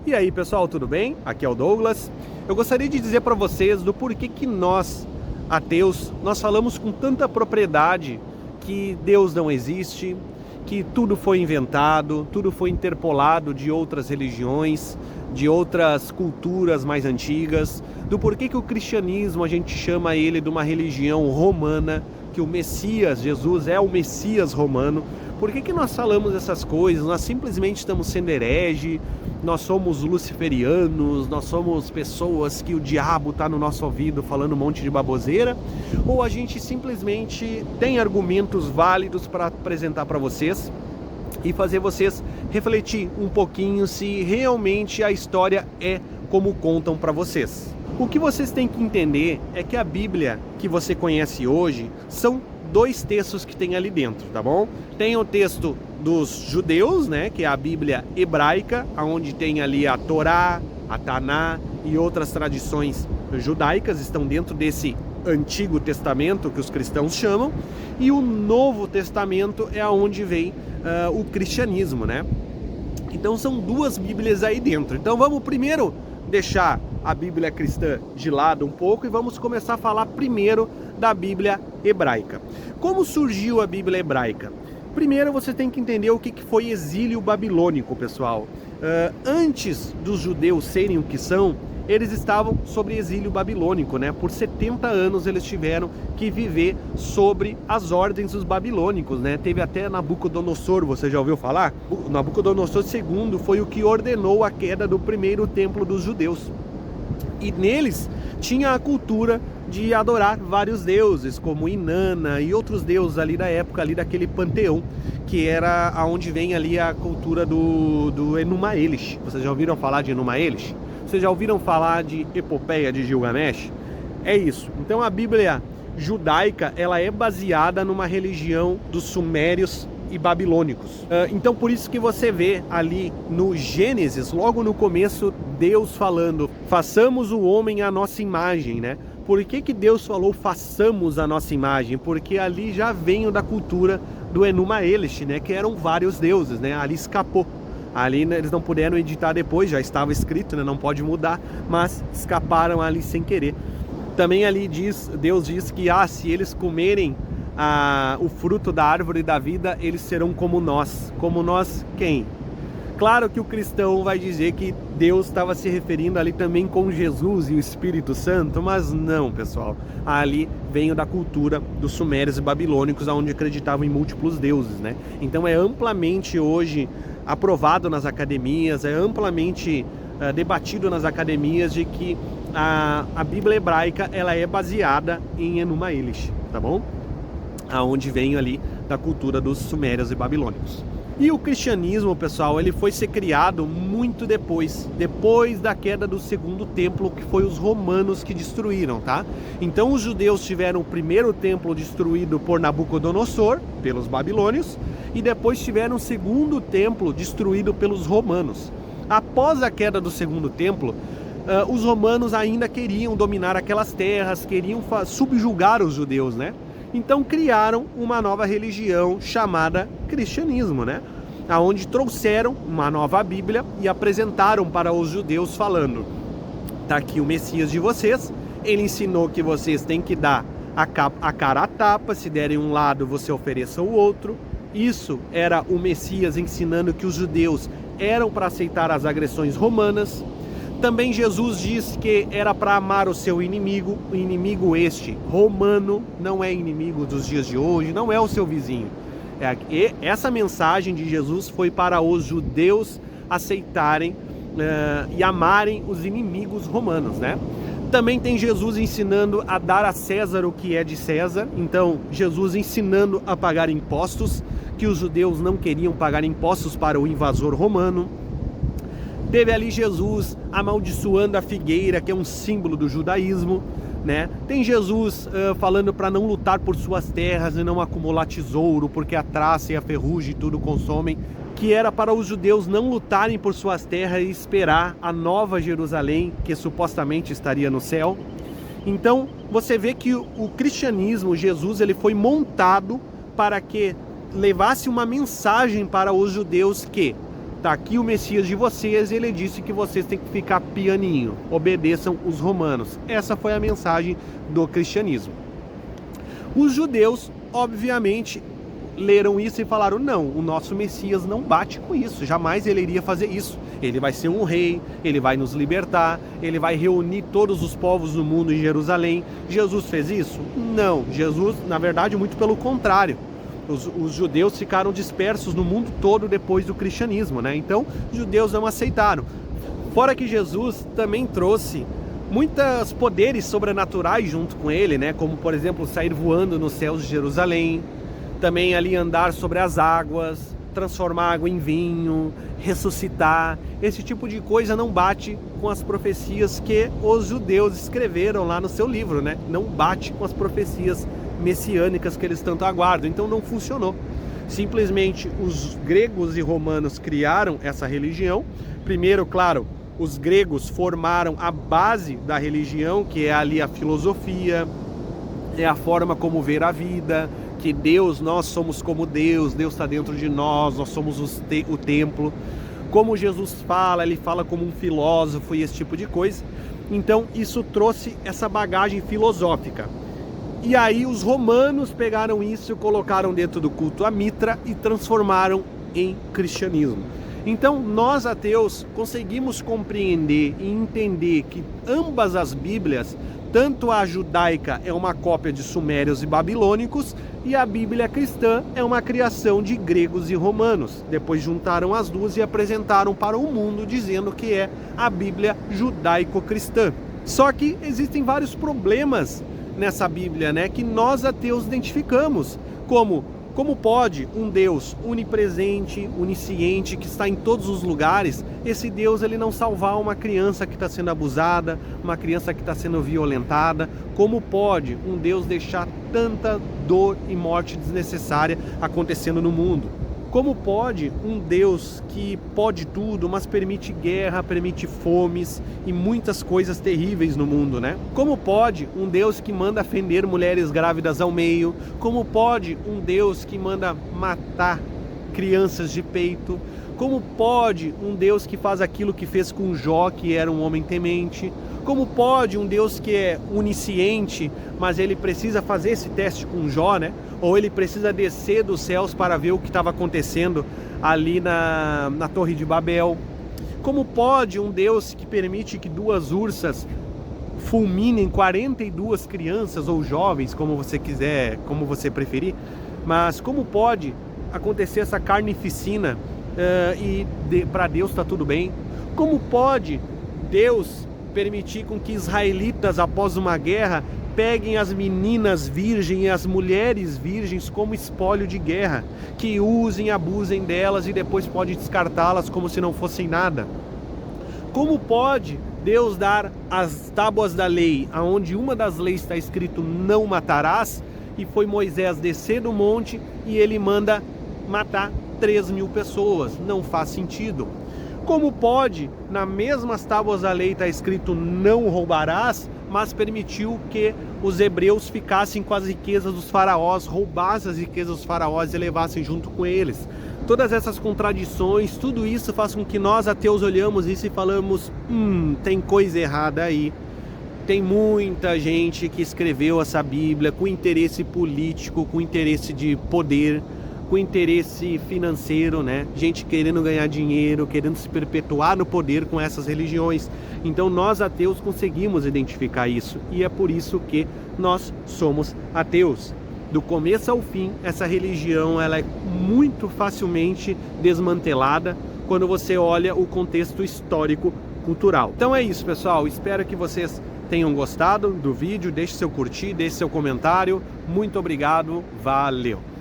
E aí pessoal, tudo bem? Aqui é o Douglas. Eu gostaria de dizer para vocês do porquê que nós, ateus, nós falamos com tanta propriedade que Deus não existe, que tudo foi inventado, tudo foi interpolado de outras religiões, de outras culturas mais antigas, do porquê que o cristianismo a gente chama ele de uma religião romana, que o Messias, Jesus é o Messias romano. Por que nós falamos essas coisas? Nós simplesmente estamos sendo herege, nós somos luciferianos, nós somos pessoas que o diabo está no nosso ouvido falando um monte de baboseira, ou a gente simplesmente tem argumentos válidos para apresentar para vocês e fazer vocês refletir um pouquinho se realmente a história é como contam para vocês. O que vocês têm que entender é que a Bíblia que você conhece hoje são dois textos que tem ali dentro, tá bom? Tem o texto dos judeus, né, que é a Bíblia hebraica, onde tem ali a Torá, a Taná e outras tradições judaicas, estão dentro desse Antigo Testamento que os cristãos chamam, e o Novo Testamento é onde vem o cristianismo, né? Então são duas Bíblias aí dentro. Então vamos primeiro deixar a Bíblia cristã de lado um pouco e vamos começar a falar primeiro da Bíblia hebraica. Como surgiu a Bíblia hebraica? Primeiro você tem que entender o que foi exílio babilônico, pessoal. Antes dos judeus serem o que são, eles estavam sobre exílio babilônico, né? Por 70 anos eles tiveram que viver sobre as ordens dos babilônicos, né? Teve até Nabucodonosor, você já ouviu falar? O Nabucodonosor II foi o que ordenou a queda do primeiro templo dos judeus. E neles tinha a cultura de adorar vários deuses, como Inanna e outros deuses ali da época, ali daquele panteão, que era aonde vem ali a cultura do Enuma Elish. Vocês já ouviram falar de Enuma Elish? Vocês já ouviram falar de Epopeia de Gilgamesh? É isso. Então a Bíblia judaica, ela é baseada numa religião dos sumérios e babilônicos. Então por isso que você vê ali no Gênesis, logo no começo, Deus falando, façamos o homem à nossa imagem, né? Por que Deus falou façamos a nossa imagem? Porque ali já veio da cultura do Enuma Elish, né? Que eram vários deuses, né? Ali escapou. Ali, né, eles não puderam editar depois, já estava escrito, né? Não pode mudar, mas escaparam ali sem querer. Também ali Deus diz que se eles comerem o fruto da árvore da vida, eles serão como nós. Como nós quem? Claro que o cristão vai dizer que Deus estava se referindo ali também com Jesus e o Espírito Santo, mas não, pessoal. Ali veio da cultura dos sumérios e babilônicos, onde acreditavam em múltiplos deuses, né? Então é amplamente hoje aprovado nas academias, é amplamente debatido nas academias de que a Bíblia hebraica ela é baseada em Enuma Elish, tá bom? Aonde vem ali da cultura dos sumérios e babilônicos. E o cristianismo, pessoal, ele foi ser criado muito depois da queda do segundo templo, que foi os romanos que destruíram, tá? Então os judeus tiveram o primeiro templo destruído por Nabucodonosor, pelos babilônios, e depois tiveram o segundo templo destruído pelos romanos. Após a queda do segundo templo, os romanos ainda queriam dominar aquelas terras, queriam subjugar os judeus, né? Então criaram uma nova religião chamada cristianismo, né? Aonde trouxeram uma nova Bíblia e apresentaram para os judeus falando: tá aqui o Messias de vocês, ele ensinou que vocês têm que dar a cara a tapa, se derem um lado você ofereça o outro. Isso era o Messias ensinando que os judeus eram para aceitar as agressões romanas. Também Jesus disse que era para amar o seu inimigo, o inimigo este, romano, não é inimigo dos dias de hoje, não é o seu vizinho. E essa mensagem de Jesus foi para os judeus aceitarem e amarem os inimigos romanos, né? Também tem Jesus ensinando a dar a César o que é de César, então Jesus ensinando a pagar impostos, que os judeus não queriam pagar impostos para o invasor romano. Teve ali Jesus amaldiçoando a figueira, que é um símbolo do judaísmo, né? Tem Jesus falando para não lutar por suas terras e não acumular tesouro, porque a traça e a ferrugem tudo consomem, que era para os judeus não lutarem por suas terras e esperar a nova Jerusalém, que supostamente estaria no céu. Então você vê que o cristianismo, Jesus, ele foi montado para que levasse uma mensagem para os judeus que tá aqui o Messias de vocês, e ele disse que vocês têm que ficar pianinho, obedeçam os romanos. Essa foi a mensagem do cristianismo. Os judeus, obviamente, leram isso e falaram: não, o nosso Messias não bate com isso, jamais ele iria fazer isso. Ele vai ser um rei, ele vai nos libertar, ele vai reunir todos os povos do mundo em Jerusalém. Jesus fez isso? Não, Jesus, na verdade, muito pelo contrário. Os judeus ficaram dispersos no mundo todo depois do cristianismo, né? Então, os judeus não aceitaram. Fora que Jesus também trouxe muitos poderes sobrenaturais junto com ele, né? Como, por exemplo, sair voando nos céus de Jerusalém, também ali andar sobre as águas, transformar água em vinho, ressuscitar. Esse tipo de coisa não bate com as profecias que os judeus escreveram lá no seu livro, né? Não bate com as profecias messiânicas que eles tanto aguardam, então não funcionou. Simplesmente os gregos e romanos criaram essa religião. Primeiro, claro, os gregos formaram a base da religião, que é ali a filosofia, é a forma como ver a vida, que Deus, nós somos como Deus está dentro de nós somos o templo. Como Jesus fala, ele fala como um filósofo e esse tipo de coisa. Então isso trouxe essa bagagem filosófica. E aí os romanos pegaram isso, colocaram dentro do culto a Mitra e transformaram em cristianismo. Então nós ateus conseguimos compreender e entender que ambas as Bíblias, tanto a judaica é uma cópia de sumérios e babilônicos, e a Bíblia cristã é uma criação de gregos e romanos. Depois juntaram as duas e apresentaram para o mundo, dizendo que é a Bíblia judaico-cristã. Só que existem vários problemas nessa Bíblia, né, que nós ateus identificamos, como pode um Deus onipresente, onisciente, que está em todos os lugares, esse Deus ele não salvar uma criança que está sendo abusada, uma criança que está sendo violentada? Como pode um Deus deixar tanta dor e morte desnecessária acontecendo no mundo? Como pode um Deus que pode tudo, mas permite guerra, permite fomes e muitas coisas terríveis no mundo, né? Como pode um Deus que manda fender mulheres grávidas ao meio? Como pode um Deus que manda matar crianças de peito? Como pode um Deus que faz aquilo que fez com Jó, que era um homem temente? Como pode um Deus que é onisciente, mas ele precisa fazer esse teste com Jó, né? Ou ele precisa descer dos céus para ver o que estava acontecendo ali na Torre de Babel? Como pode um Deus que permite que duas ursas fulminem 42 crianças ou jovens, como você quiser, como você preferir? Mas como pode acontecer essa carnificina e para Deus está tudo bem? Como pode Deus permitir com que israelitas, após uma guerra, peguem as meninas virgens e as mulheres virgens como espólio de guerra, que usem e abusem delas e depois pode descartá-las como se não fossem nada? Como pode Deus dar as tábuas da lei, aonde uma das leis está escrito não matarás, e foi Moisés descer do monte e ele manda matar 3.000 pessoas? Não faz sentido. Como pode, na mesmas tábuas da lei está escrito não roubarás, mas permitiu que os hebreus ficassem com as riquezas dos faraós, roubassem as riquezas dos faraós e levassem junto com eles? Todas essas contradições, tudo isso faz com que nós ateus olhamos isso e falamos: tem coisa errada aí. Tem muita gente que escreveu essa Bíblia com interesse político, com interesse de poder, com interesse financeiro, né? Gente querendo ganhar dinheiro, querendo se perpetuar no poder com essas religiões. Então nós ateus conseguimos identificar isso, e é por isso que nós somos ateus. Do começo ao fim, essa religião ela é muito facilmente desmantelada quando você olha o contexto histórico cultural. Então é isso, pessoal, espero que vocês tenham gostado do vídeo. Deixe seu curtir, deixe seu comentário. Muito obrigado, valeu!